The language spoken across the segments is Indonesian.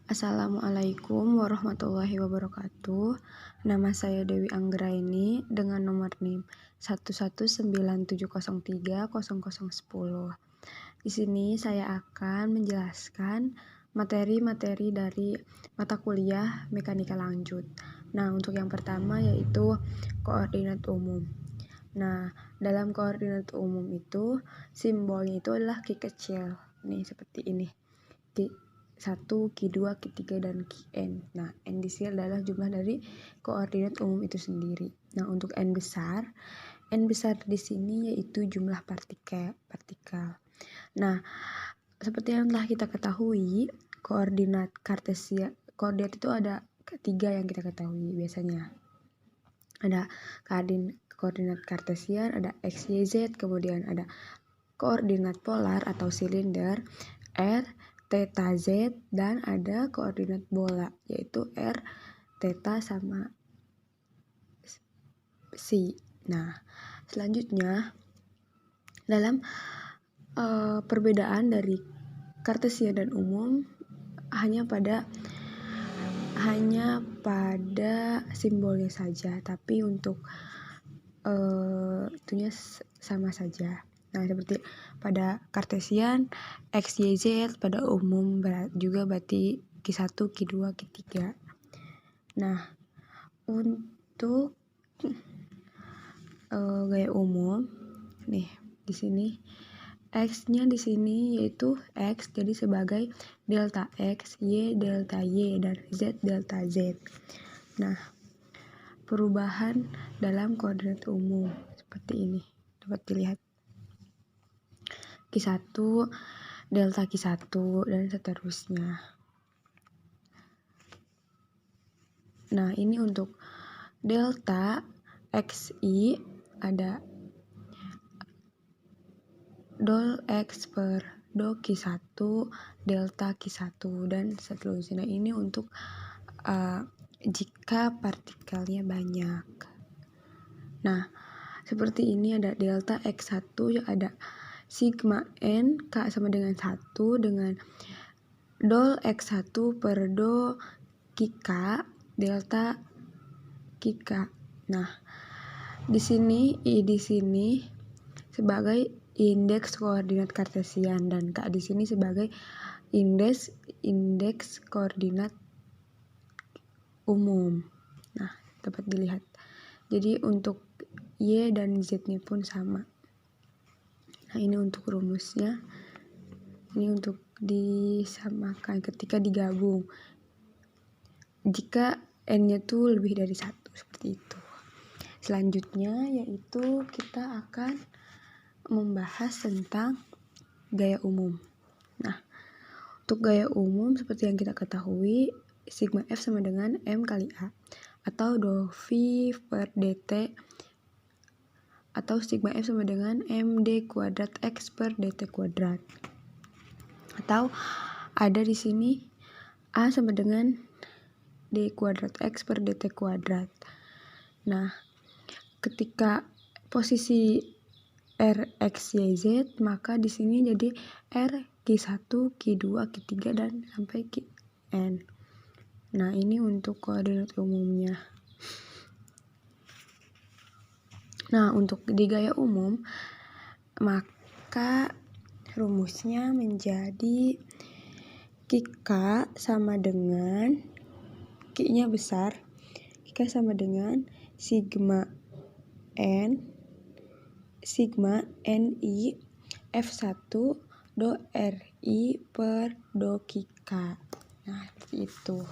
Assalamualaikum warahmatullahi wabarakatuh. Nama saya Dewi Anggraini dengan nomor NIM 11970300010. Di sini saya akan menjelaskan materi-materi dari mata kuliah mekanika lanjut. Nah, untuk yang pertama yaitu koordinat umum. Nah, dalam koordinat umum itu simbolnya itu adalah Q kecil. Nih, seperti ini. Q1, Q2, Q3, dan Qn. Nah, N di sini adalah jumlah dari koordinat umum itu sendiri. Nah, untuk N besar di sini yaitu jumlah partikel. Nah, seperti yang telah kita ketahui, koordinat itu ada tiga yang kita ketahui biasanya. Ada koordinat kartesian, ada X, Y, Z, kemudian ada koordinat polar atau silinder, R, theta, Z, dan ada koordinat bola, yaitu R, theta, sama psi. Nah, selanjutnya dalam perbedaan dari kartesian dan umum hanya pada simbolnya saja, tapi untuk itunya sama saja. Nah, seperti pada kartesian X, Y, Z, pada umum juga berarti Q1, Q2, Q3. Nah, untuk gaya umum nih di sini X-nya di sini yaitu X jadi sebagai delta X, Y delta Y, dan Z delta Z. Nah, perubahan dalam koordinat umum seperti ini dapat dilihat. Q1, delta Q1, dan seterusnya. Nah, ini untuk delta XI ada dol X per do Q1, delta Q1, dan seterusnya. Nah, ini untuk jika partikelnya banyak. Nah, seperti ini ada delta X1 yang ada sigma N K sama dengan 1 dengan dol X1 per do K delta K. Nah, di sini I di sini sebagai indeks koordinat kartesian dan K di sini sebagai indeks koordinat umum. Nah, dapat dilihat. Jadi untuk Y dan Z-nya pun sama. Nah, ini untuk rumusnya. Ini untuk disamakan ketika digabung. Jika N-nya tuh lebih dari 1, seperti itu. Selanjutnya yaitu kita akan membahas tentang gaya umum. Nah, untuk gaya umum seperti yang kita ketahui, sigma F sama dengan M kali A, atau dou V per dt, atau sigma F sama dengan MD kuadrat X per dt kuadrat. Atau ada di sini A sama dengan D kuadrat X per dt kuadrat. Nah, ketika posisi R, X, Y, Z, maka di sini jadi R, Q1, Q2, Q3, dan sampai Qn. Nah, ini untuk koordinat umumnya. Nah, untuk di gaya umum, maka rumusnya menjadi K sama dengan Q-nya besar, K sama dengan sigma Ni F1 do Ri per do K. Nah, seperti itu.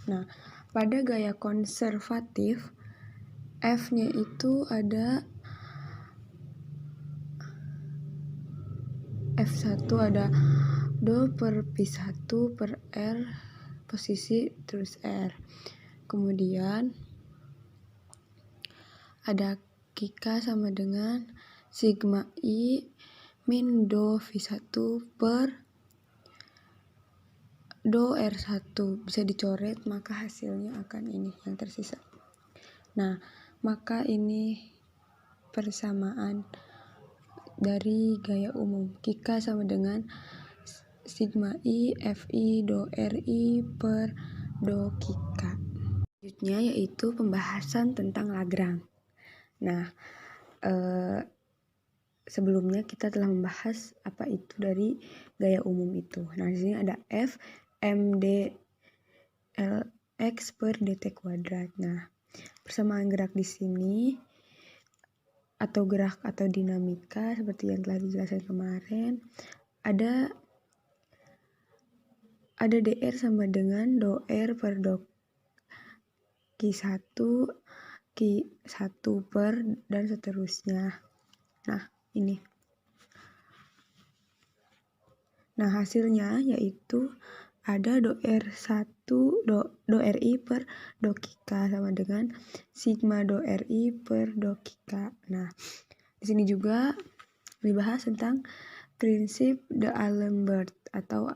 Nah, pada gaya konservatif F-nya itu ada F1 ada do per P1 per R posisi terus R. Kemudian ada K sama dengan sigma I min do V1 per do R1. Bisa dicoret, maka hasilnya akan ini yang tersisa. Nah, maka ini persamaan dari gaya umum. K sama dengan sigma I Fi do Ri per do Kika. Selanjutnya yaitu pembahasan tentang Lagrange. Nah, sebelumnya kita telah membahas apa itu dari gaya umum itu. Nah, di sini ada F md Lx per dt kuadrat. Nah, persamaan gerak di sini atau gerak atau dinamika seperti yang telah dijelaskan kemarin, ada dr sama dengan do r per do Q1 Q1 per dan seterusnya. Nah, ini. Nah, hasilnya yaitu ada do R1 do RI per do Kika sama dengan sigma do RI per do Kika. Nah, di sini juga dibahas tentang prinsip D'Alembert atau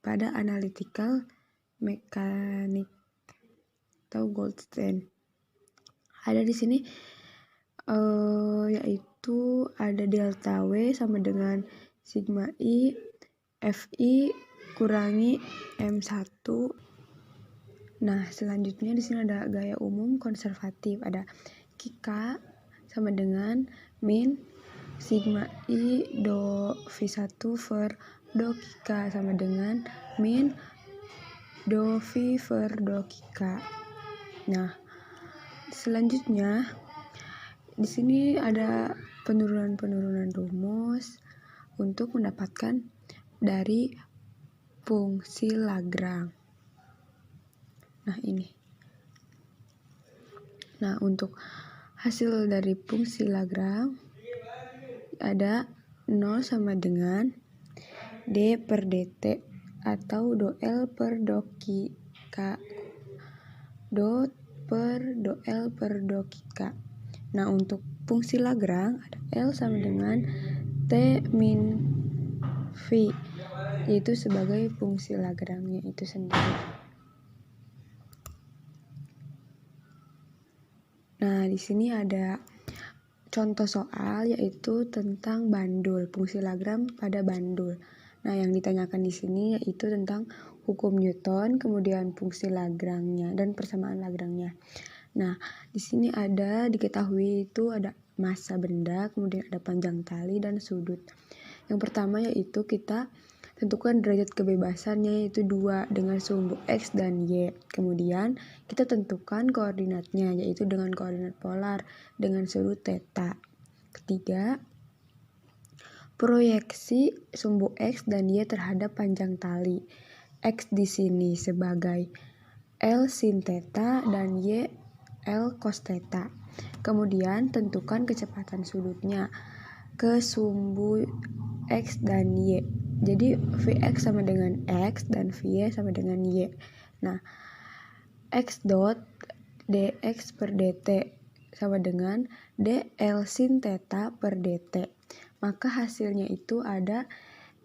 pada analytical mechanics atau Goldstein. Ada di sini yaitu ada delta W sama dengan sigma I Fi kurangi M1. Nah, selanjutnya di sini ada gaya umum konservatif. Ada Kika sama dengan min sigma I do V1 per do Kika sama dengan min do V per do Kika. Nah, selanjutnya di sini ada penurunan rumus untuk mendapatkan dari fungsi Lagrange. Nah, ini. Nah, untuk hasil dari fungsi Lagrange ada 0 sama dengan d per dt atau do L per do Kika dot per do L per do Kika. Nah, untuk fungsi Lagrange ada L sama dengan T min V, yaitu sebagai fungsi Lagrange-nya itu sendiri. Nah, di sini ada contoh soal yaitu tentang bandul, fungsi Lagrange pada bandul. Nah, yang ditanyakan di sini yaitu tentang hukum Newton, kemudian fungsi Lagrange-nya dan persamaan Lagrange-nya. Nah, di sini diketahui itu ada massa benda, kemudian ada panjang tali dan sudut. Yang pertama yaitu kita tentukan derajat kebebasannya yaitu 2 dengan sumbu X dan Y. Kemudian kita tentukan koordinatnya yaitu dengan koordinat polar dengan sudut theta. Ketiga, proyeksi sumbu X dan Y terhadap panjang tali. X di sini sebagai L sin theta dan Y L cos theta. Kemudian tentukan kecepatan sudutnya ke sumbu X dan Y. Jadi Vx sama dengan X dan Vy sama dengan Y. Nah, X dot dx per dt sama dengan dl sin theta per dt. Maka hasilnya itu ada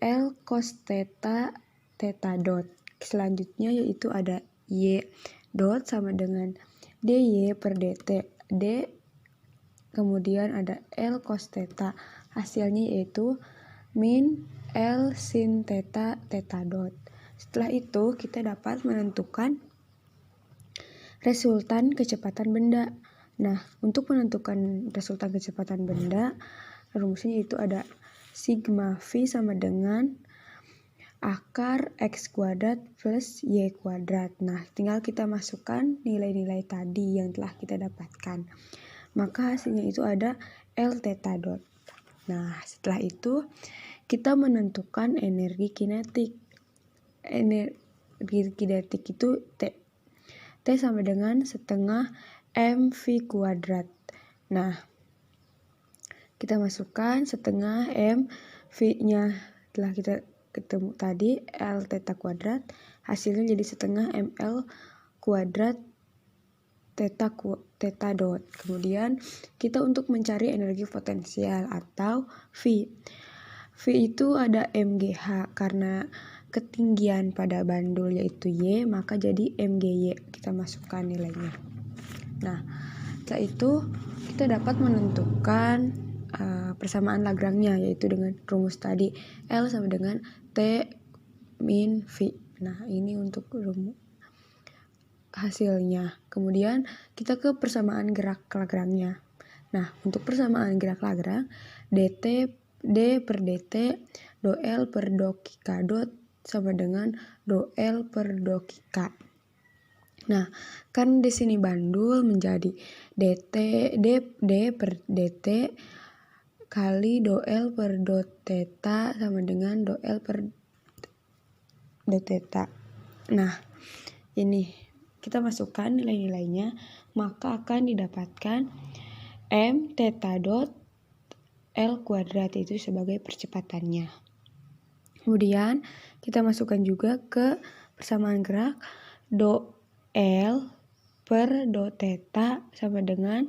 L cos theta theta dot. Selanjutnya yaitu ada Y dot sama dengan dy per dt. D kemudian ada L cos theta. Hasilnya yaitu min L sin theta theta dot. Setelah itu kita dapat menentukan resultan kecepatan benda. Nah, untuk menentukan resultan kecepatan benda, rumusnya itu ada sigma V sama dengan akar X kuadrat plus Y kuadrat. Nah, tinggal kita masukkan nilai-nilai tadi yang telah kita dapatkan. Maka hasilnya itu ada L theta dot. Nah, setelah itu kita menentukan energi kinetik. Energi kinetik itu T. T sama dengan setengah mv kuadrat. Nah, kita masukkan setengah mv-nya telah kita ketemu tadi L theta kuadrat. Hasilnya jadi setengah ml kuadrat theta dot. Kemudian kita untuk mencari energi potensial atau V. V itu ada mgh karena ketinggian pada bandul yaitu Y, maka jadi mgy. Kita masukkan nilainya. Nah, setelah itu kita dapat menentukan persamaan Lagrange-nya yaitu dengan rumus tadi L sama dengan T min V. Nah, ini untuk rumus hasilnya. Kemudian kita ke persamaan gerak Lagrange. Nah, untuk persamaan gerak Lagrange, D per dt do L per do K dot sama dengan do L per do K. Nah, kan di sini bandul menjadi D per dt kali do L per do theta sama dengan do L per do theta. Nah, ini kita masukkan nilai-nilainya, maka akan didapatkan M theta dot L kuadrat itu sebagai percepatannya. Kemudian kita masukkan juga ke persamaan gerak do L per do theta sama dengan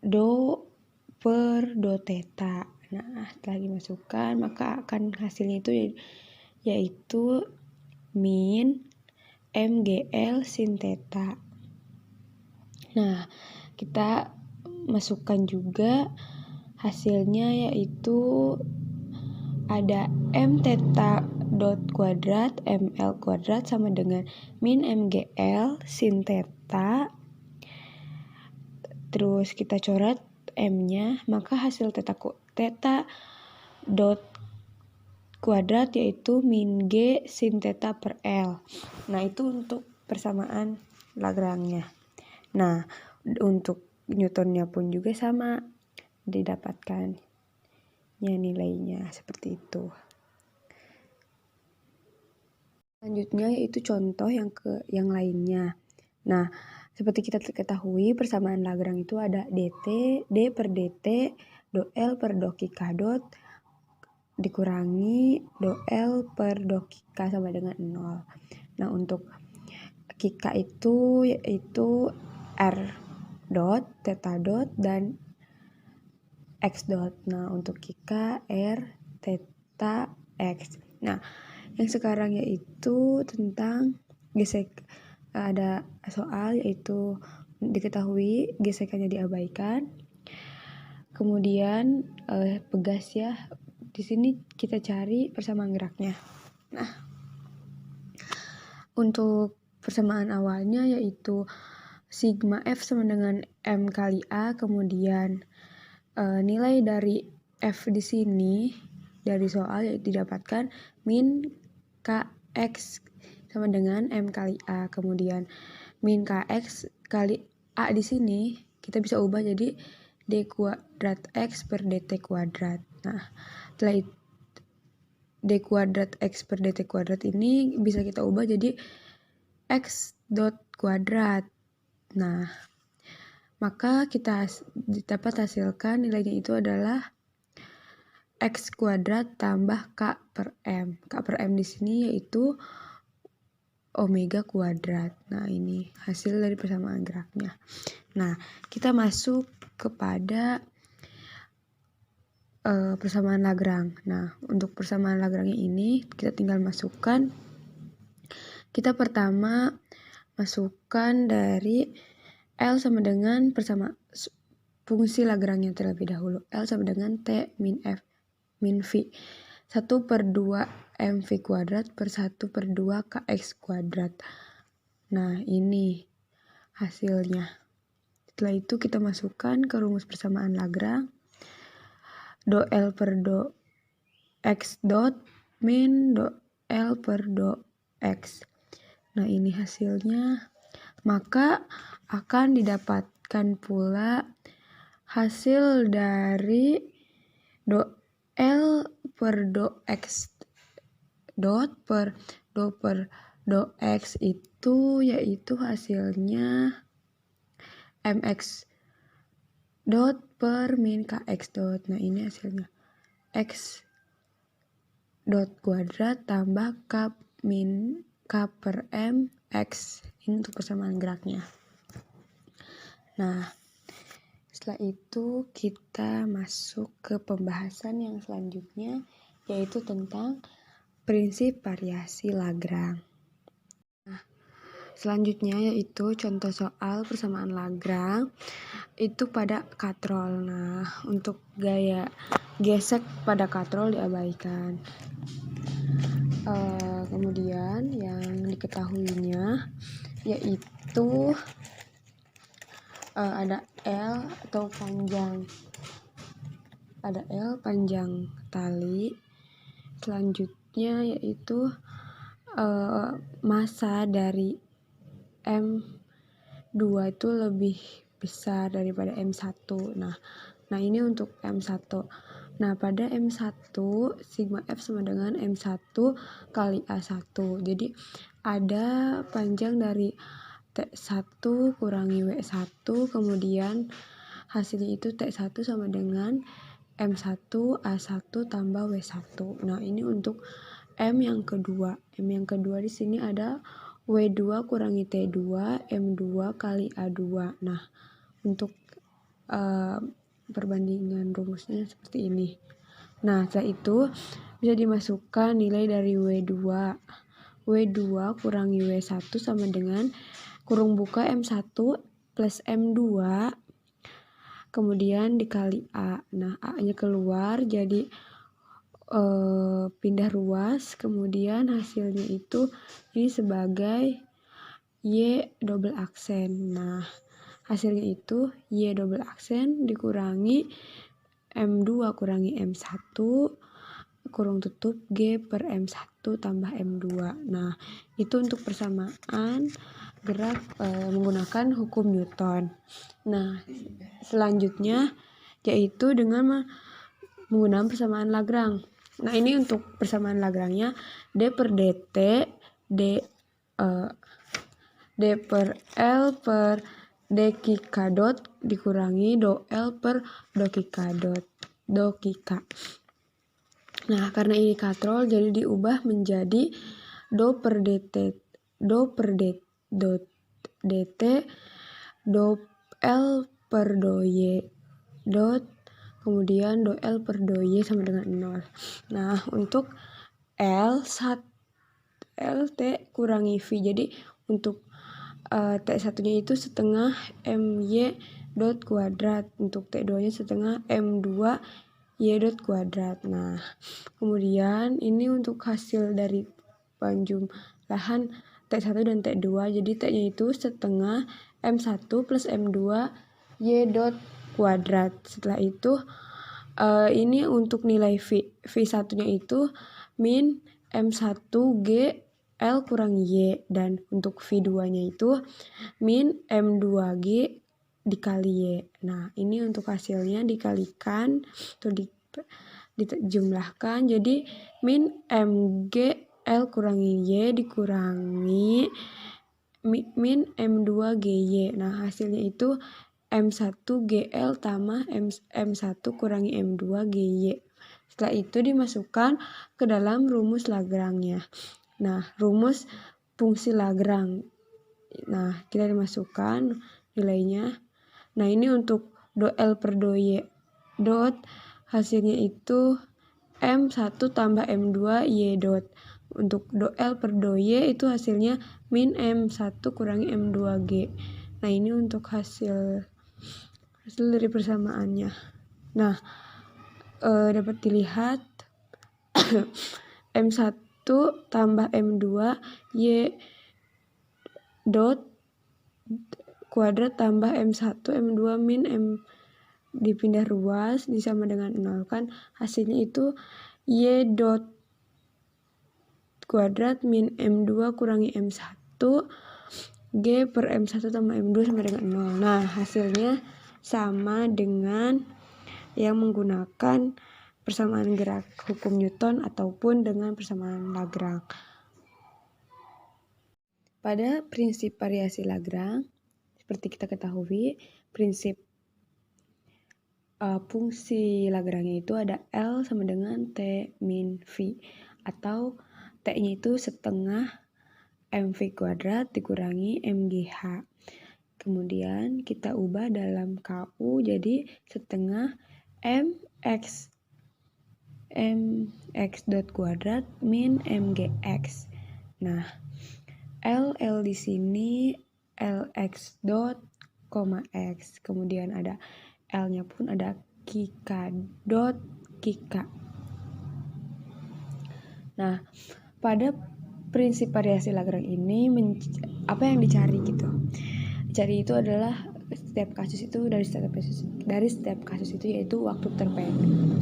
do per do theta. Nah, setelah dimasukkan maka akan hasilnya itu yaitu min MGL sin theta. Nah, kita masukkan juga hasilnya yaitu ada M theta dot kuadrat ML kuadrat sama dengan min MGL sin theta. Terus kita coret M-nya, maka hasil theta dot kuadrat yaitu min G sin theta per L. Nah, itu untuk persamaan Lagrange. Nah, untuk Newtonnya pun juga sama didapatkan nilainya seperti itu. Selanjutnya yaitu contoh yang lainnya. Nah, seperti kita ketahui persamaan Lagrange itu ada D per dt do L per do K dot dikurangi do L per do K sama dengan 0. Nah, untuk K itu yaitu R dot, theta dot, dan X dot. Nah, untuk K, R, theta, X. Nah, yang sekarang yaitu tentang ada soal yaitu diketahui gesekannya diabaikan. Kemudian pegas ya. Di sini kita cari persamaan geraknya. Nah, untuk persamaan awalnya yaitu sigma F sama dengan M kali A, kemudian nilai dari F di sini dari soal yaitu didapatkan min KX sama dengan M kali A, kemudian min KX kali A di sini kita bisa ubah jadi D kuadrat X per DT kuadrat. Nah, setelah itu D kuadrat X per DT kuadrat ini bisa kita ubah jadi X dot kuadrat. Nah, maka kita dapat hasilkan nilainya itu adalah X kuadrat tambah K per M. K per M di sini yaitu omega kuadrat. Nah, ini hasil dari persamaan geraknya. Nah, kita masuk kepada persamaan Lagrange. Nah, untuk persamaan Lagrange ini kita tinggal masukkan. Kita pertama masukkan dari L sama dengan fungsi Lagrange terlebih dahulu. L sama dengan T min F min V. 1/2 MV kuadrat per 1/2 KX kuadrat. Nah, ini hasilnya. Setelah itu kita masukkan ke rumus persamaan Lagrange. Do L per do X dot min do L per do X. Nah, ini hasilnya. Maka akan didapatkan pula hasil dari do L per do X dot per do X itu yaitu hasilnya MX dot per min KX dot. Nah, ini hasilnya X dot kuadrat tambah K min K per M X. Ini untuk persamaan geraknya. Nah, setelah itu kita masuk ke pembahasan yang selanjutnya yaitu tentang prinsip variasi Lagrange. Nah, selanjutnya yaitu contoh soal persamaan Lagrange itu pada katrol. Nah, untuk gaya gesek pada katrol diabaikan. Kemudian yang diketahuinya yaitu ada L atau panjang tali. Selanjutnya yaitu massa dari M2 itu lebih besar daripada M1. Nah ini untuk M1. Nah pada M1 sigma F sama dengan M1 kali A1. Jadi ada panjang dari T1 kurangi W1, kemudian hasilnya itu T1 sama dengan M1 A1 tambah W1. Nah ini untuk M yang kedua. M yang kedua di sini ada W2 kurangi T2 M2 kali A2. Nah untuk perbandingan rumusnya seperti ini. Nah setelah itu bisa dimasukkan nilai dari W2 kurangi W1 sama dengan kurung buka M1 plus M2 kemudian dikali A. Nah A nya keluar jadi pindah ruas, kemudian hasilnya itu ini sebagai Y double aksen. Nah hasilnya itu Y double aksen dikurangi M2 kurangi M1 kurung tutup G per M1 tambah M2. Nah itu untuk persamaan gerak menggunakan hukum Newton. Nah selanjutnya yaitu dengan menggunakan persamaan Lagrange. Nah ini untuk persamaan Lagrange-nya D per DT D per L per dk dot dikurangi do L per do kika. Nah karena ini katrol jadi diubah menjadi do per dt do L per do Y dot kemudian do L per do Y sama dengan 0. Nah untuk T kurangi V, jadi untuk T1 nya itu setengah MY dot kuadrat, untuk T2 nya setengah M2 Y dot kuadrat. Nah kemudian ini untuk hasil dari penjumlahan T1 dan T2, jadi T nya itu setengah M1 plus M2 Y dot kuadrat. Setelah itu ini untuk nilai V1 nya itu min M1 G L kurang Y, dan untuk V2 nya itu min M2G dikali Y. Nah ini untuk hasilnya dikalikan atau dijumlahkan jadi min MG L kurangi Y dikurangi min M2GY. Nah hasilnya itu M1GL tambah M1 kurangi M2GY. Setelah itu dimasukkan ke dalam rumus Lagrange-nya. Nah rumus fungsi Lagrange. Nah kita dimasukkan nilainya. Nah ini untuk do L per do Y dot hasilnya itu M1 tambah M2 Y dot. Untuk do L per do Y itu hasilnya min M1 kurangi M2G. Nah ini untuk hasil dari persamaannya. Nah dapat dilihat M1 tambah M2 Y dot kuadrat tambah M1 M2 min M dipindah ruas disama dengan 0 kan, hasilnya itu Y dot kuadrat min M2 kurangi M1 G per M1 tambah M2 sama dengan 0. Nah hasilnya sama dengan yang menggunakan persamaan gerak hukum Newton ataupun dengan persamaan Lagrange. Pada prinsip variasi Lagrange, seperti kita ketahui, prinsip fungsi Lagrange itu ada L sama dengan T min V, atau T-nya itu setengah MV kuadrat dikurangi MGH. Kemudian kita ubah dalam KU jadi setengah MX dot kuadrat min MGX. Nah, L di sini LX dot, X. Kemudian ada L-nya pun ada kika dot K. Nah, pada prinsip variasi Lagrange ini apa yang dicari gitu? Dicari itu adalah setiap kasus itu dari setiap kasus itu yaitu waktu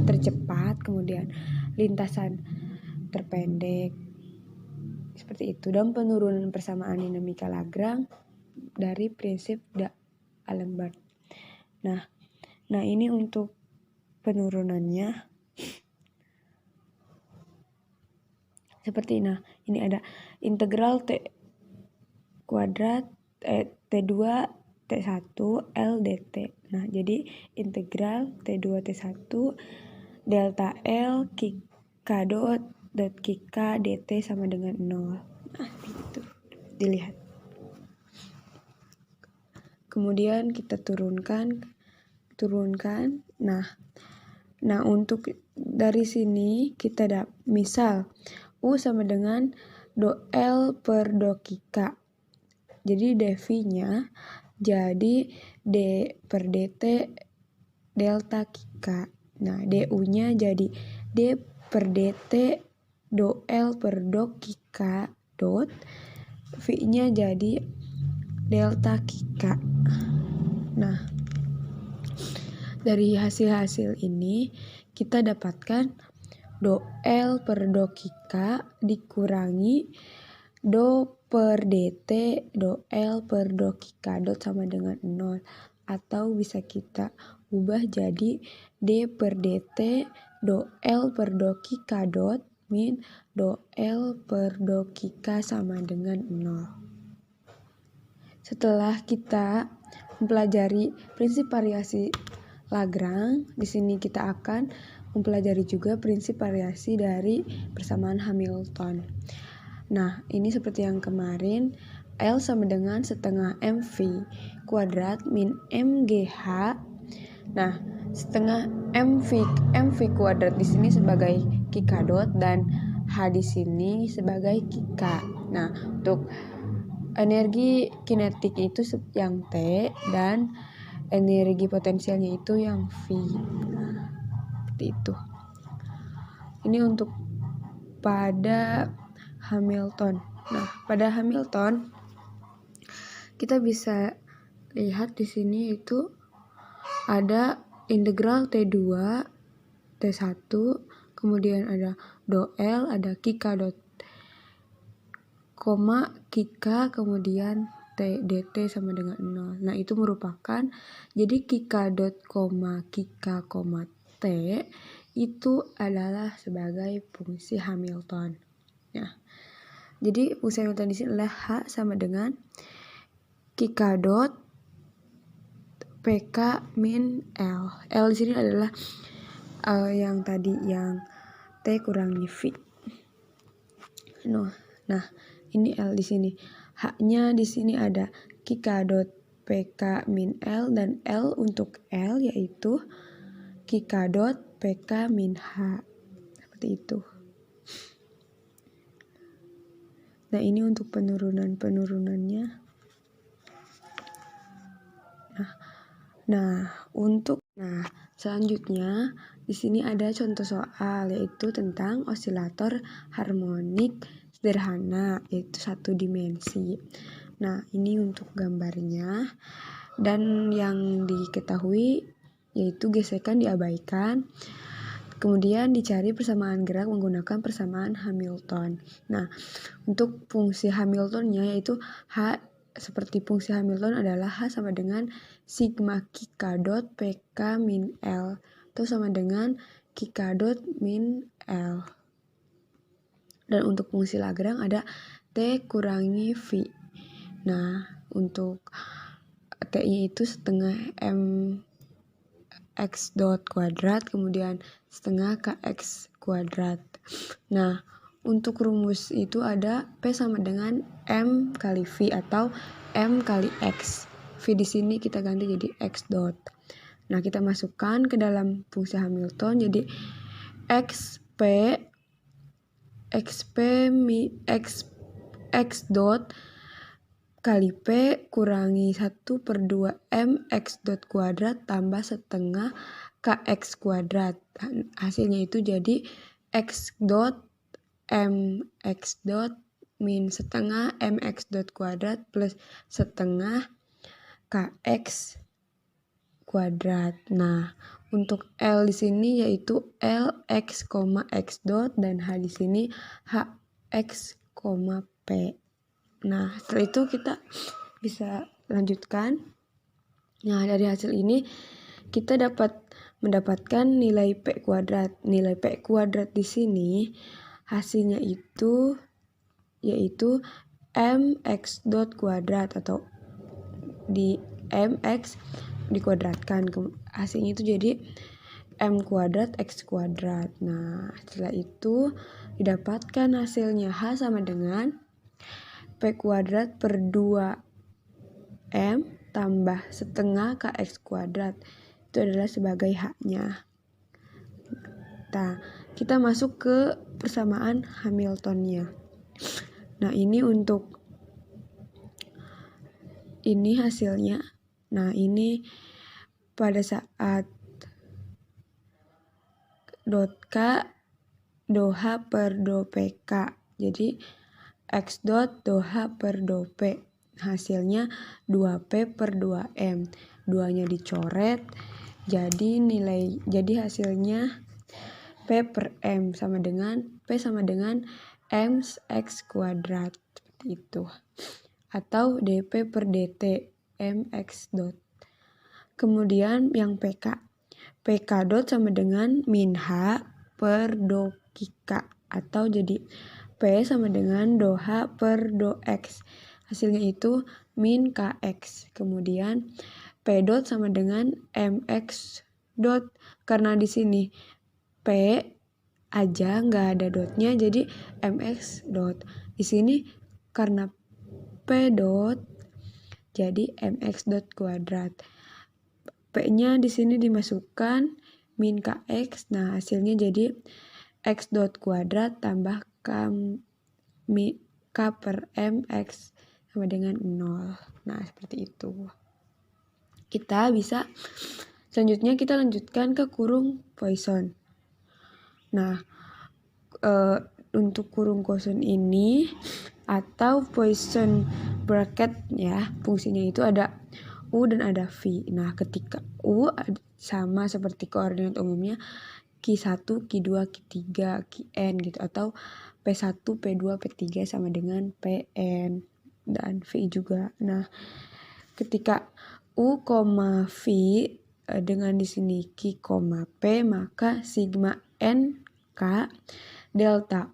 tercepat, kemudian lintasan terpendek seperti itu, dan penurunan persamaan dinamika Lagrange dari prinsip D'Alembert. Nah ini untuk penurunannya seperti ini ada integral T kuadrat T2 T1 L dt. Nah, jadi integral T2 T1 delta L K dot K dt sama dengan 0. Nah, itu dilihat. Kemudian kita turunkan. Nah, untuk dari sini kita misal U sama dengan do L per do K. Jadi dV-nya jadi D per dt delta K. Nah, du-nya jadi D per dt do L per do K dot V-nya jadi delta K. Nah, dari hasil ini kita dapatkan do L per do K dikurangi do per dt do L per do K dot sama dengan 0, atau bisa kita ubah jadi D per dt do L per do K dot min do L per do K sama dengan 0. Setelah kita mempelajari prinsip variasi Lagrange, di sini kita akan mempelajari juga prinsip variasi dari persamaan Hamilton. Nah, ini seperti yang kemarin, L sama dengan setengah MV kuadrat min MGH. Nah, setengah MV kuadrat di sini sebagai K dot dan H di sini sebagai K. Nah, untuk energi kinetik itu yang T dan energi potensialnya itu yang V. Nah, seperti itu. Ini untuk pada Hamilton. Nah, pada Hamilton kita bisa lihat di sini itu ada integral T2 T1, kemudian ada do L, ada K dot K, kemudian T dt sama dengan 0. Nah, itu merupakan jadi K dot K, T itu adalah sebagai fungsi Hamilton. Nah, jadi fungsi Hamilton di sini adalah H sama dengan K dot PK min L. L di sini adalah yang tadi yang T kurangi V. Nah, ini L di sini. H-nya di sini ada K dot PK min L, dan L untuk L yaitu K dot PK min H. Seperti itu. Nah, ini untuk penurunannya. Nah, selanjutnya di sini ada contoh soal yaitu tentang osilator harmonik sederhana yaitu 1 dimensi. Nah, ini untuk gambarnya, dan yang diketahui yaitu gesekan diabaikan. Kemudian dicari persamaan gerak menggunakan persamaan Hamilton. Nah, untuk fungsi Hamiltonnya yaitu H seperti fungsi Hamilton adalah H sama dengan sigma K dot PK min L atau sama dengan K dot min L. Dan untuk fungsi Lagrange ada T kurangi V. Nah, untuk T-nya itu setengah M X dot kuadrat, kemudian setengah KX kuadrat. Nah, untuk rumus itu ada P sama dengan M kali V atau M kali X. V di sini kita ganti jadi X dot. Nah, kita masukkan ke dalam fungsi Hamilton jadi X dot kali P kurangi 1/2 M X dot kuadrat tambah setengah kx kuadrat. Hasilnya itu jadi x dot mx dot min setengah mx dot kuadrat plus setengah kx kuadrat. Nah, untuk L di sini yaitu L x, x dot dan H di sini H x, P. Nah, setelah itu kita bisa lanjutkan. Nah, dari hasil ini kita dapat mendapatkan nilai P kuadrat. Nilai P kuadrat di sini hasilnya itu yaitu mx dot kuadrat atau di mx dikuadratkan. Hasilnya itu jadi m kuadrat x kuadrat. Nah, setelah itu didapatkan hasilnya H sama dengan P kuadrat per 2M tambah setengah kx kuadrat. Itu adalah sebagai H-nya. Nah, kita masuk ke persamaan Hamiltonnya. Nah, ini untuk ini hasilnya. Nah, ini pada saat dot K do H per do PK. Jadi x dot do H per do P. Hasilnya 2P per 2M. 2-nya dicoret. Jadi hasilnya P per M sama dengan P sama dengan M x kuadrat. Seperti itu. Atau dP per dt mx dot. Kemudian yang PK. PK dot sama dengan min H per do K. Atau jadi P sama dengan do H per do X. Hasilnya itu min KX. Kemudian P dot sama dengan MX dot. Karena di sini P aja nggak ada dotnya, jadi MX dot. Di sini karena P dot, jadi MX dot kuadrat. P-nya di sini dimasukkan min KX. Nah, hasilnya jadi X dot kuadrat tambah K per MX sama dengan 0. Nah, seperti itu. Selanjutnya kita lanjutkan ke kurung Poisson. Nah, untuk kurung Poisson ini atau Poisson bracket ya, fungsinya itu ada U dan ada V. Nah, ketika U sama seperti koordinat umumnya Q1, Q2, Q3, Qn gitu. Atau P1, P2, P3 sama dengan Pn. Dan V juga. Nah, ketika U, V dengan di sini Q, P, maka sigma N, K, delta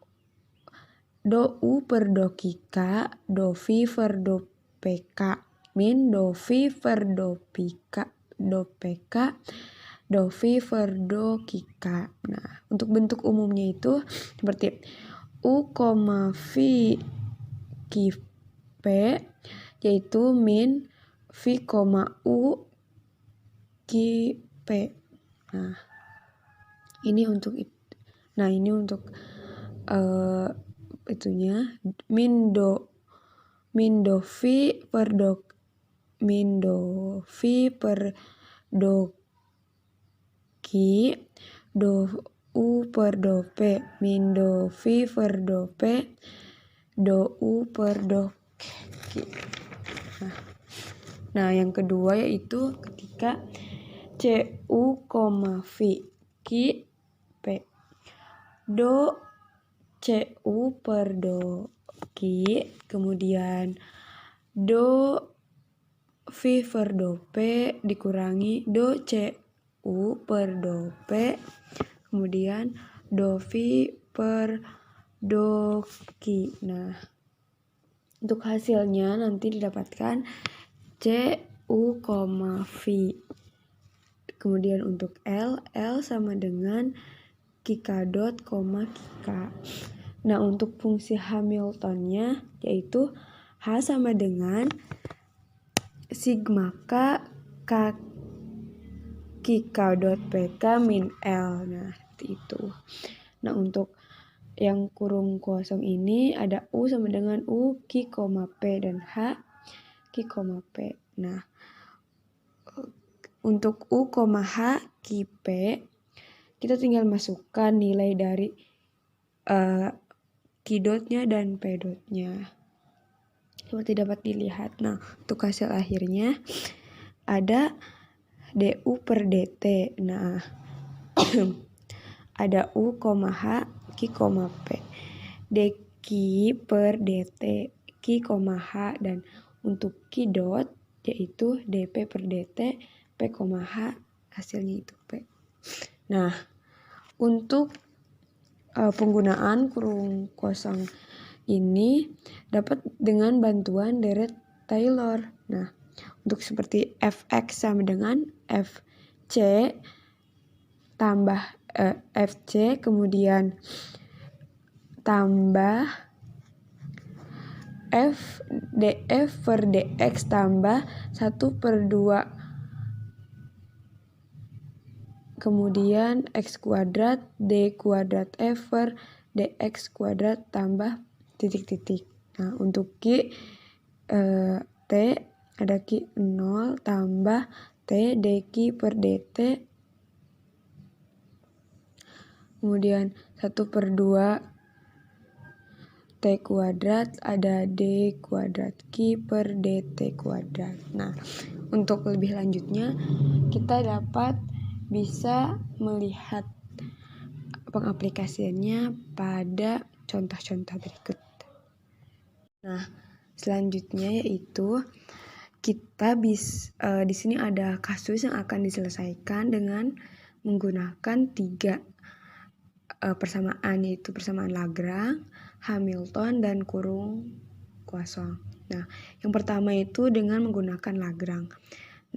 do U per do K, do V per do PK. Min do V per do PK, do V per do KK. Nah, untuk bentuk umumnya itu seperti U, V, P, yaitu min V, U, P. Nah, ini untuk itunya min do V per do Q, do U per do P, min do V per do P, do U per do Q. Nah, yang kedua yaitu ketika CU, V, Q, P. Do CU per do Q, kemudian do V per do P dikurangi do CU per do P, kemudian do V per do Q. Nah, untuk hasilnya nanti didapatkan CU, V. Kemudian untuk L sama dengan KK dot, KK. Nah, untuk fungsi Hamiltonnya yaitu H sama dengan sigma K KK dot PK min L. Nah, seperti itu. Nah, untuk yang kurung kosong ini ada U sama dengan U, Q, P dan H, Q, P. Nah, untuk U, H, Ki, P, kita tinggal masukkan nilai dari Q dotnya dan P dotnya. Seperti dapat dilihat. Nah, untuk hasil akhirnya ada DU per DT. Nah, ada U, H, Q, P. DQ per DT, Q, H, dan untuk Q dot yaitu DP per DT, P, H, hasilnya itu P. Nah, untuk penggunaan kurung kosong ini dapat dengan bantuan deret Taylor. Nah, untuk seperti Fx sama dengan Fc tambah Fc kemudian tambah F df per dx tambah 1/2 kemudian x kuadrat d kuadrat f per dx kuadrat tambah titik-titik. Nah, untuk Q T ada Q 0 tambah T dq per dt kemudian 1/2 T kuadrat ada D kuadrat Q per DT kuadrat. Nah, untuk lebih lanjutnya kita dapat bisa melihat pengaplikasiannya pada contoh-contoh berikut. Nah, selanjutnya yaitu kita di sini ada kasus yang akan diselesaikan dengan menggunakan 3 persamaan, yaitu persamaan Lagrange, Hamilton, dan kurung kosong. Nah, yang pertama itu dengan menggunakan Lagrange.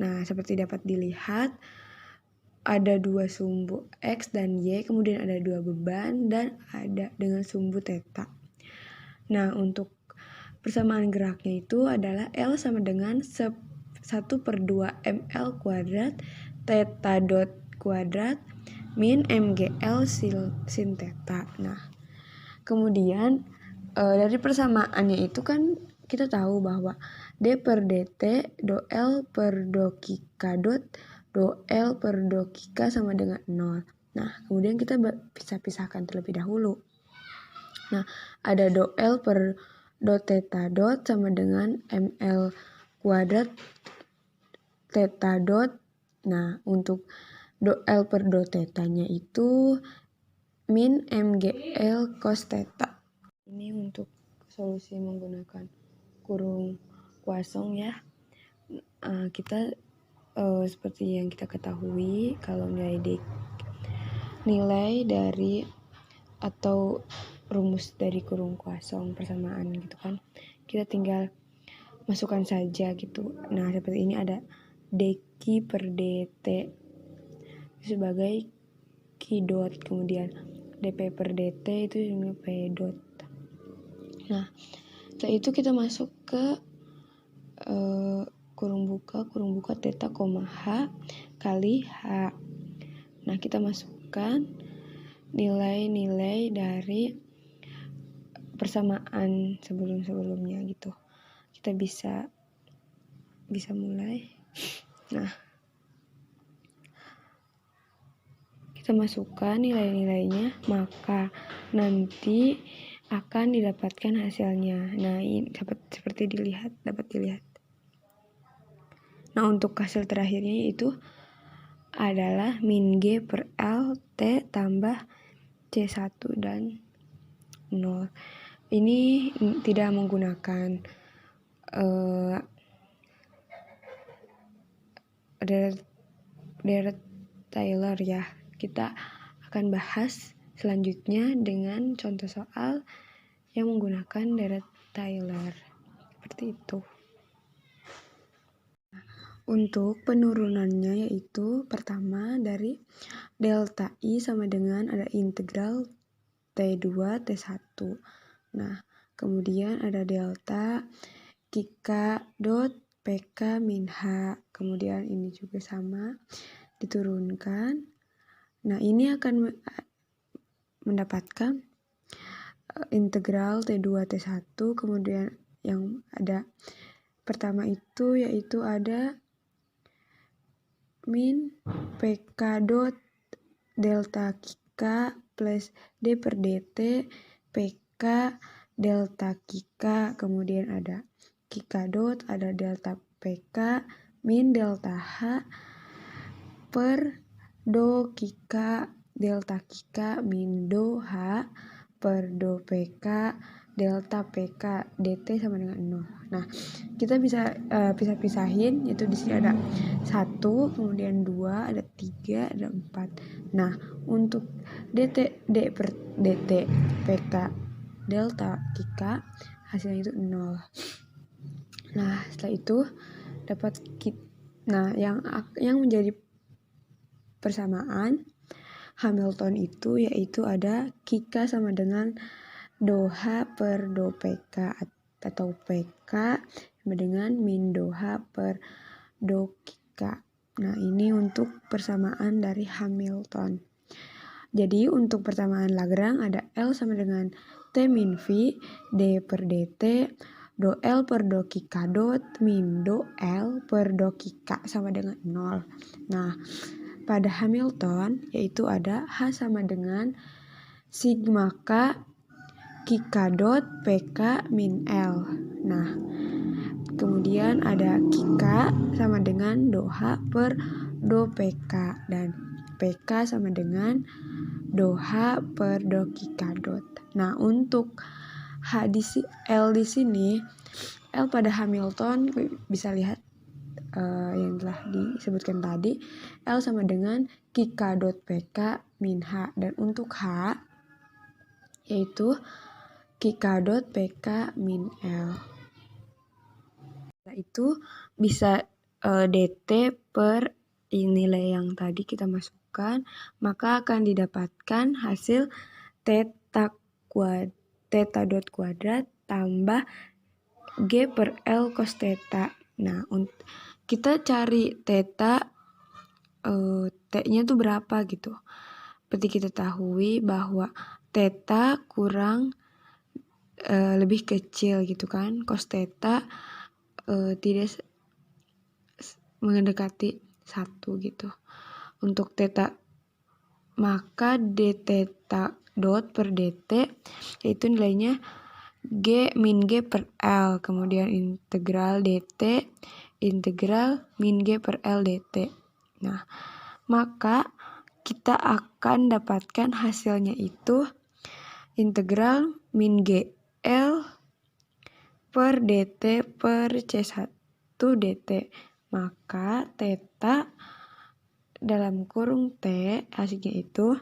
Nah, seperti dapat dilihat ada 2 sumbu X dan Y, kemudian ada 2 beban, dan ada dengan sumbu theta. Nah, untuk persamaan geraknya itu adalah L sama dengan 1/2 ml kuadrat theta dot kuadrat min mgl sin theta. Nah, kemudian dari persamaannya itu kan kita tahu bahwa D per dt do L per do K dot do L per do K sama dengan 0. Nah, kemudian kita bisa pisahkan terlebih dahulu. Nah, ada do L per do theta dot sama dengan ml kuadrat theta dot. Nah, untuk do L per do theta-nya itu min mgl cos theta. Ini untuk solusi menggunakan kurung kosong ya. Kita seperti yang kita ketahui kalau nilai dari atau rumus dari kurung kosong persamaan gitu kan, kita tinggal masukkan saja gitu. Nah, seperti ini ada dq per dt sebagai Q dot, kemudian dp per dt itu juga p dot. Nah, setelah itu kita masuk ke kurung buka theta, H kali H. Nah, kita masukkan nilai-nilai dari persamaan sebelum-sebelumnya gitu. Kita bisa mulai. Nah, kita masukkan nilai-nilainya, maka nanti akan didapatkan hasilnya. Nah, ini seperti dapat dilihat. Nah, untuk hasil terakhirnya itu adalah min G per L T tambah C1 dan 0. Ini tidak menggunakan deret Taylor ya. Kita akan bahas selanjutnya dengan contoh soal yang menggunakan deret Taylor. Seperti itu. Untuk penurunannya yaitu pertama dari delta I sama dengan ada integral T2 T1. Nah, kemudian ada delta K dot PK min H. Kemudian ini juga sama diturunkan. Nah, ini akan mendapatkan integral T2 T1. Kemudian yang ada pertama itu yaitu ada min PK dot delta Kika plus D per DT PK delta Kika, kemudian ada Kika dot, ada delta PK min delta H per do Kika delta Kika min do H per do PK delta PK DT sama dengan 0. Nah, kita bisa pisah-pisahin, yaitu di sini ada 1, kemudian 2, ada 3, ada 4. Nah, untuk DT D per DT PK delta Kika hasilnya itu 0. Nah, setelah itu dapat yang menjadi persamaan Hamilton itu yaitu ada Kika sama dengan do H per do PK atau PK sama dengan min do H per do Kika. Nah, ini untuk persamaan dari Hamilton. Jadi untuk persamaan Lagrange ada L sama dengan T min V D per DT do L per do Kika dot min do L per do Kika sama dengan 0. Nah, pada Hamilton yaitu ada H sama dengan sigma K Kika dot PK min L. Nah, kemudian ada Kika sama dengan do H per do PK dan PK sama dengan do H per do Kika dot. Nah, untuk L di sini, L pada Hamilton bisa lihat yang telah disebutkan tadi, L sama dengan Kika dot PK min H, dan untuk H yaitu Kika dot PK min L. Setelah itu bisa DT per nilai yang tadi kita masukkan, maka akan didapatkan hasil theta dot kuadrat tambah G per L cos theta. Nah, kita cari theta T-nya tuh berapa gitu. Seperti kita ketahui bahwa theta kurang lebih kecil gitu kan. Cos theta tidak mendekati 1 gitu. Untuk theta maka d theta dot per dt yaitu nilainya G min G per L, kemudian integral dt integral min G per L dt. Nah, maka kita akan dapatkan hasilnya itu integral min G L per dt per C1 dt. Maka theta dalam kurung T hasilnya itu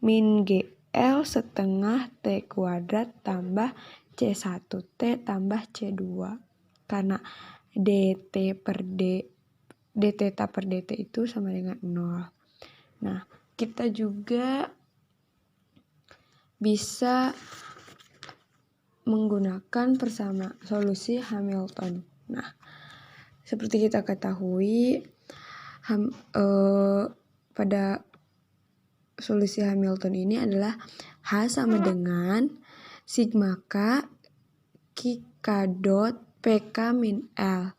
min G L setengah T kuadrat tambah C1T tambah C2. Karena dt per d theta per dt itu sama dengan 0. Nah, kita juga bisa menggunakan solusi Hamilton. Nah, seperti kita ketahui pada solusi Hamilton ini adalah H sama dengan sigma K Kika dot PK min L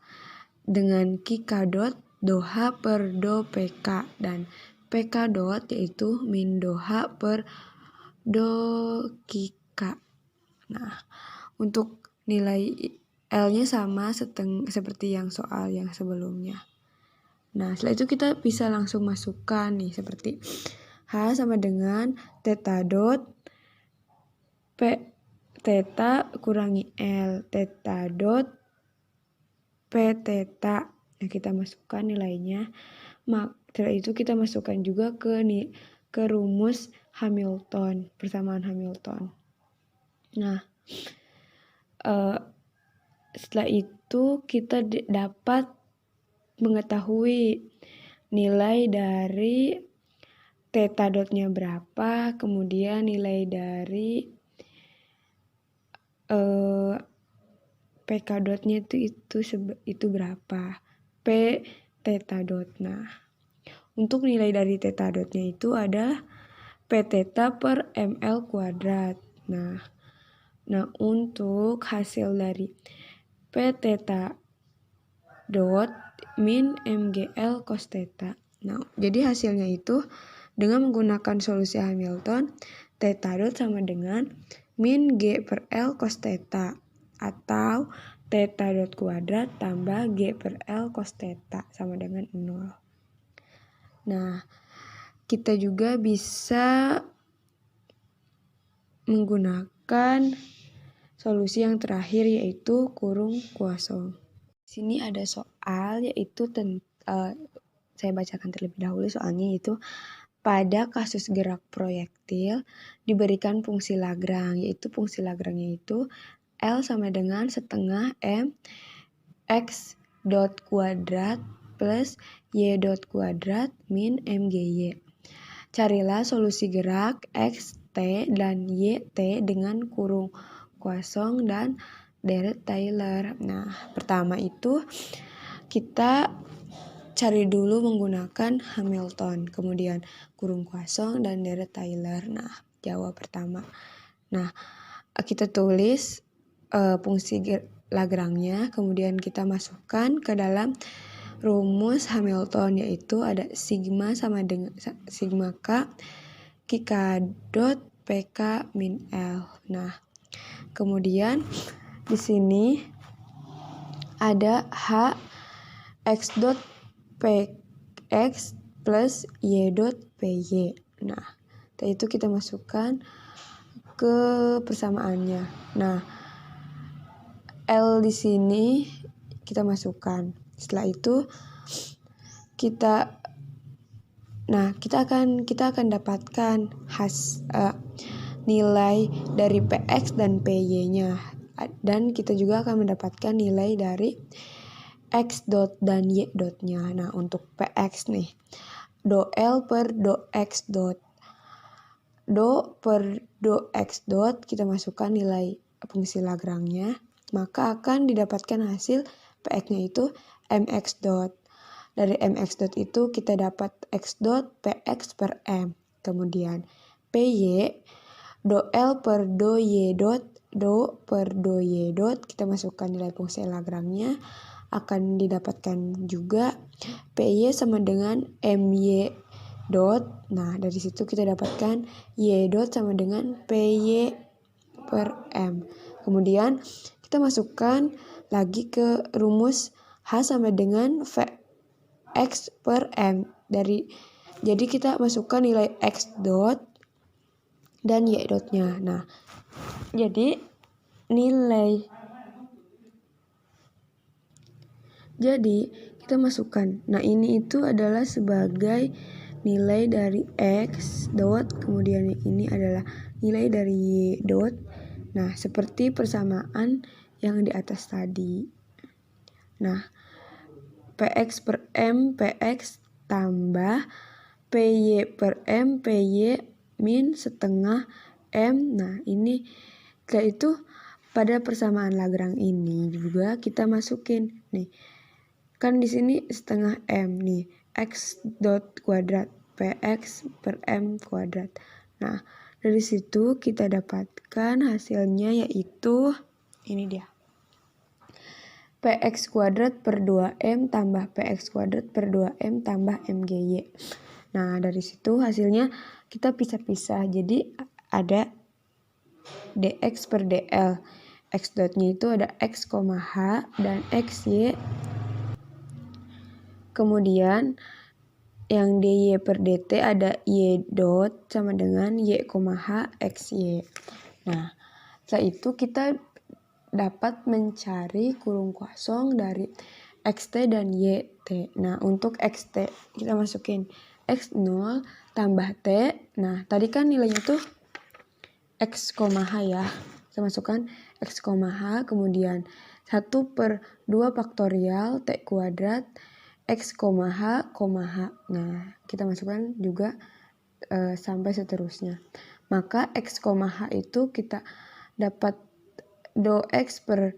dengan Kika dot do H per do PK dan PK dot yaitu min do H per do Kika. Nah, untuk nilai L-nya sama seperti yang soal yang sebelumnya. Nah, setelah itu kita bisa langsung masukkan nih seperti H sama dengan theta dot P theta kurangi L theta dot P theta. Nah, kita masukkan nilainya. Setelah itu kita masukkan juga ke rumus Hamilton, persamaan Hamilton. Nah, setelah itu kita dapat mengetahui nilai dari theta dotnya berapa, kemudian nilai dari PK dotnya itu berapa, P theta dot. Nah, untuk nilai dari theta dotnya itu adalah P theta per ml kuadrat. Nah, untuk hasil dari P theta dot min mgl cos theta Nah, jadi hasilnya itu dengan menggunakan solusi Hamilton, theta dot sama dengan min G per L cos theta atau theta dot kuadrat tambah G per L cos theta sama dengan 0. Nah, kita juga bisa menggunakan solusi yang terakhir yaitu kurung kosong. Di sini ada soal yaitu saya bacakan terlebih dahulu soalnya, yaitu pada kasus gerak proyektil diberikan fungsi Lagrange, yaitu fungsi Lagrange itu L sama dengan setengah M X dot kuadrat plus Y dot kuadrat min MGY. Carilah solusi gerak X, T, dan Y, T dengan kurung kosong dan deret Taylor. Nah, pertama itu kita cari dulu menggunakan Hamilton, kemudian kurung kosong dan deret Taylor. Nah, jawab pertama. Nah, kita tulis fungsi Lagrange-nya, kemudian kita masukkan ke dalam rumus Hamilton, yaitu ada sigma sama dengan sigma K K dot PK min L. Nah, kemudian di sini ada H X dot Px plus Y dot Py. Nah, itu kita masukkan ke persamaannya. Nah, L di sini kita masukkan. Setelah itu kita akan dapatkan nilai dari Px dan Py-nya, dan kita juga akan mendapatkan nilai dari X dot dan Y dotnya. Nah, untuk Px nih, do L per do X dot. Do per do X dot kita masukkan nilai fungsi Lagrange-nya, maka akan didapatkan hasil Px-nya itu Mx dot. Dari Mx dot itu kita dapat X dot Px per M. Kemudian Py, do L per do Y dot, do per do Y dot, kita masukkan nilai fungsi Lagrange-nya, akan didapatkan juga Py sama dengan My dot. Nah, dari situ kita dapatkan Y dot sama dengan Py per M. Kemudian kita masukkan lagi ke rumus H sama dengan X per M. Jadi kita masukkan nilai X dot dan Y dotnya. Nah, jadi kita masukkan. Nah, ini itu adalah sebagai nilai dari X dot, kemudian ini adalah nilai dari Y dot. Nah, seperti persamaan yang di atas tadi. Nah, Px per M, Px tambah Py per M, Py min setengah M. Nah, ini setelah itu pada persamaan Lagrange ini juga kita masukin nih. Kan di sini setengah M nih, X dot kuadrat Px per M kuadrat. Nah, dari situ kita dapatkan hasilnya yaitu ini dia. Px kuadrat per 2M tambah Px kuadrat per 2M tambah MGY. Nah, dari situ hasilnya kita pisah-pisah. Jadi ada dx per dl. X dotnya itu ada X, H dan XY. Kemudian yang dy per dt ada Y dot sama dengan Y, H, XY. Nah, setelah itu kita dapat mencari kurung kosong dari xt dan yt. Nah, untuk xt kita masukin x0 tambah t. Nah, tadi kan nilainya tuh x, h ya. Kita masukkan x, h, kemudian 1 per 2 faktorial t kuadrat x, h, h. Nah, kita masukkan juga sampai seterusnya. Maka x, h itu kita dapat do x per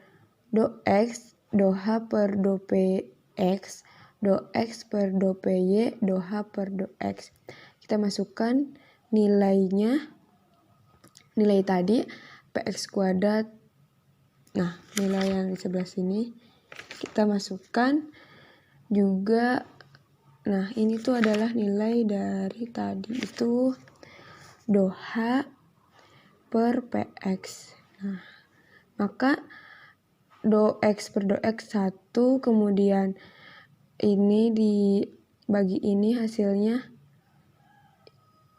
do x, do h per do px, do x per do py, do h per do x. Kita masukkan nilainya, nilai tadi px kuadrat. Nah, nilai yang di sebelah sini kita masukkan juga Nah, ini tuh adalah nilai dari tadi itu do H per PX. Nah, maka do X per do X 1, kemudian ini dibagi ini hasilnya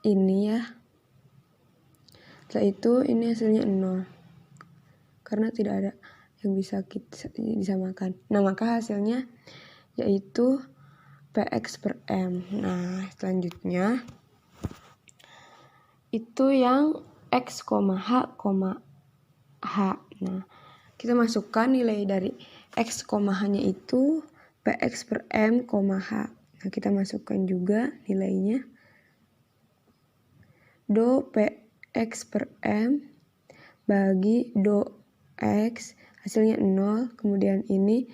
ini ya. Setelah itu ini hasilnya 0. Karena tidak ada yang bisa kita disamakan. Nah, maka hasilnya yaitu PX per M. Nah, selanjutnya itu yang X, H, H. Nah, kita masukkan nilai dari X, H-nya itu PX per M, H. Nah, kita masukkan juga nilainya. Do PX per M bagi do X hasilnya 0. Kemudian ini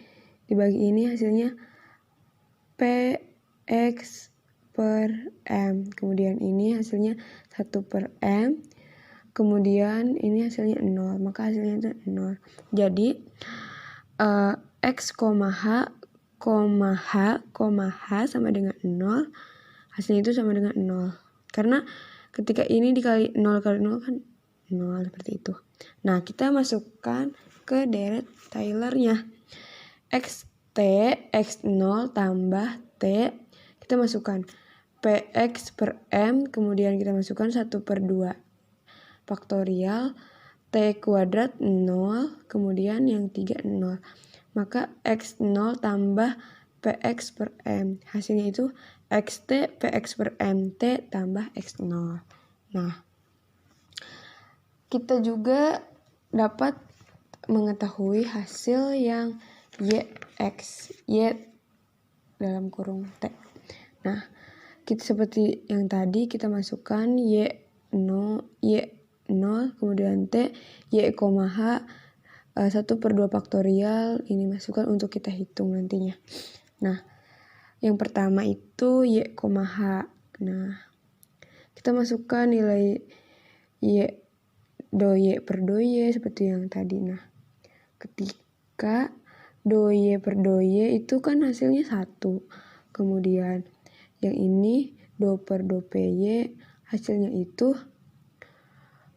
dibagi ini hasilnya PX per M. Kemudian ini hasilnya 1 per M. Kemudian ini hasilnya 0. Maka hasilnya itu 0. Jadi X, H, H sama dengan 0. Hasilnya itu sama dengan 0. Karena ketika ini dikali 0 kali 0 kan 0 seperti itu. Nah, kita masukkan ke deret Taylor-nya. XT, X0 tambah T, kita masukkan PX per M, kemudian kita masukkan 1 per 2 faktorial, T kuadrat 0, kemudian yang 3 0. Maka X0 tambah PX per M. Hasilnya itu XT PX per MT tambah X0. Nah, kita juga dapat mengetahui hasil yang YX, Y dalam kurung T. Nah, kita seperti yang tadi kita masukkan Y0, kemudian T, Y, H, 1 per 2 faktorial, ini masukkan untuk kita hitung nantinya. Nah, yang pertama itu Y, H. Nah, kita masukkan nilai Y, do Y per do Y seperti yang tadi. Nah, ketika do Y per do Y itu kan hasilnya 1. Kemudian yang ini do per do PY hasilnya itu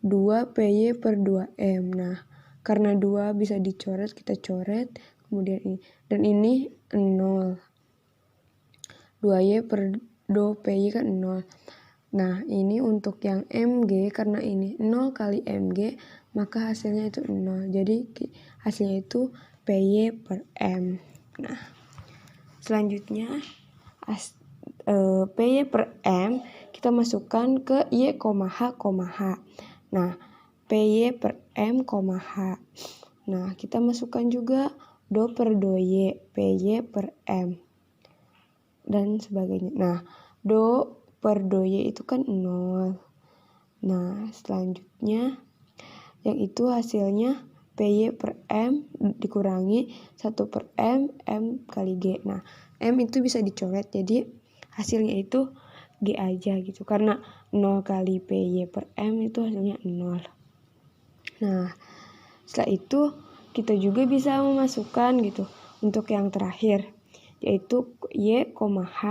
2 PY per 2M. Nah, karena 2 bisa dicoret, kita coret. Kemudian ini. Dan ini 0. 2Y per do PY kan 0. Nah, ini untuk yang MG, karena ini 0 kali MG, maka hasilnya itu 0. Jadi, hasilnya itu PY per M. Nah, selanjutnya, PY per M, kita masukkan ke Y, H. Nah, PY per M, H. Nah, kita masukkan juga do per do Y, PY per M. Dan sebagainya. Nah, do per do Y itu kan 0. Nah, selanjutnya yang itu hasilnya PY per M dikurangi 1 per M, M kali G. Nah, M itu bisa dicoret, jadi hasilnya itu G aja gitu. Karena 0 kali PY per M itu hasilnya 0. Nah, setelah itu kita juga bisa memasukkan gitu untuk yang terakhir, yaitu Y, H,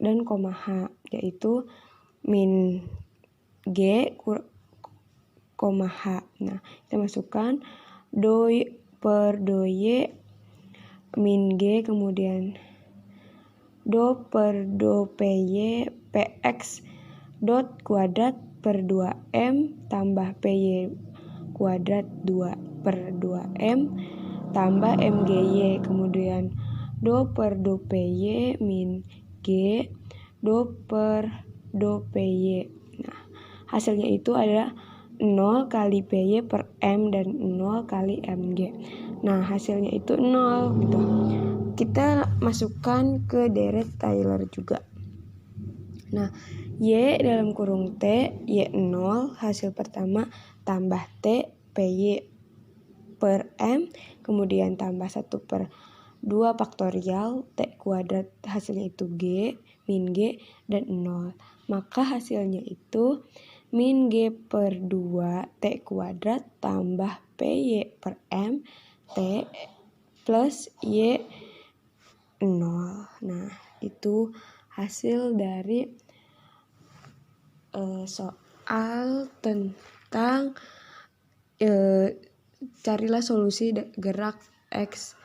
dan H, yaitu min G, H. Nah, kita masukkan do per do Y min G, kemudian do per do PY PX dot kuadrat per 2M tambah PY kuadrat 2 per 2M tambah MGY, kemudian do per do PY min G do per do PY. Nah, hasilnya itu adalah 0 kali PY per M dan 0 kali MG. Nah, hasilnya itu 0 gitu. Kita masukkan ke deret Taylor juga. Nah, Y dalam kurung T, Y0 hasil pertama tambah T PY per M, kemudian tambah 1 per 2 faktorial T kuadrat, hasilnya itu G, min G, dan 0. Maka hasilnya itu min G per 2 T kuadrat tambah PY per M T plus Y 0. Nah, itu hasil dari soal tentang carilah solusi gerak X,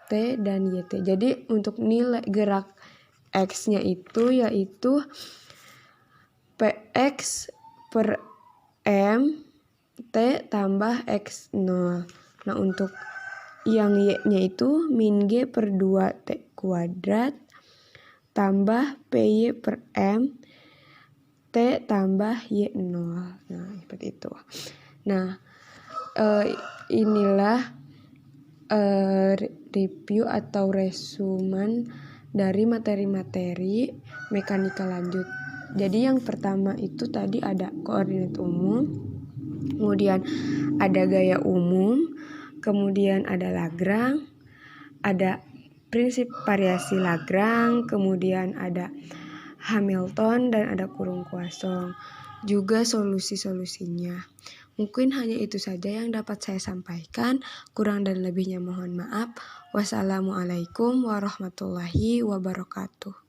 T, dan YT. Jadi untuk nilai gerak X-nya itu yaitu PX per M T tambah X0. Nah, untuk yang Y-nya itu min G per 2T kuadrat tambah PY per M T tambah Y0. Nah, seperti itu. Nah, inilah review atau resumen dari materi-materi mekanika lanjut. Jadi yang pertama itu tadi ada koordinat umum, kemudian ada gaya umum, kemudian ada Lagrange, ada prinsip variasi Lagrange, kemudian ada Hamilton, dan ada kurung kosong. Juga solusi-solusinya. Mungkin hanya itu saja yang dapat saya sampaikan. Kurang dan lebihnya mohon maaf. Wassalamualaikum warahmatullahi wabarakatuh.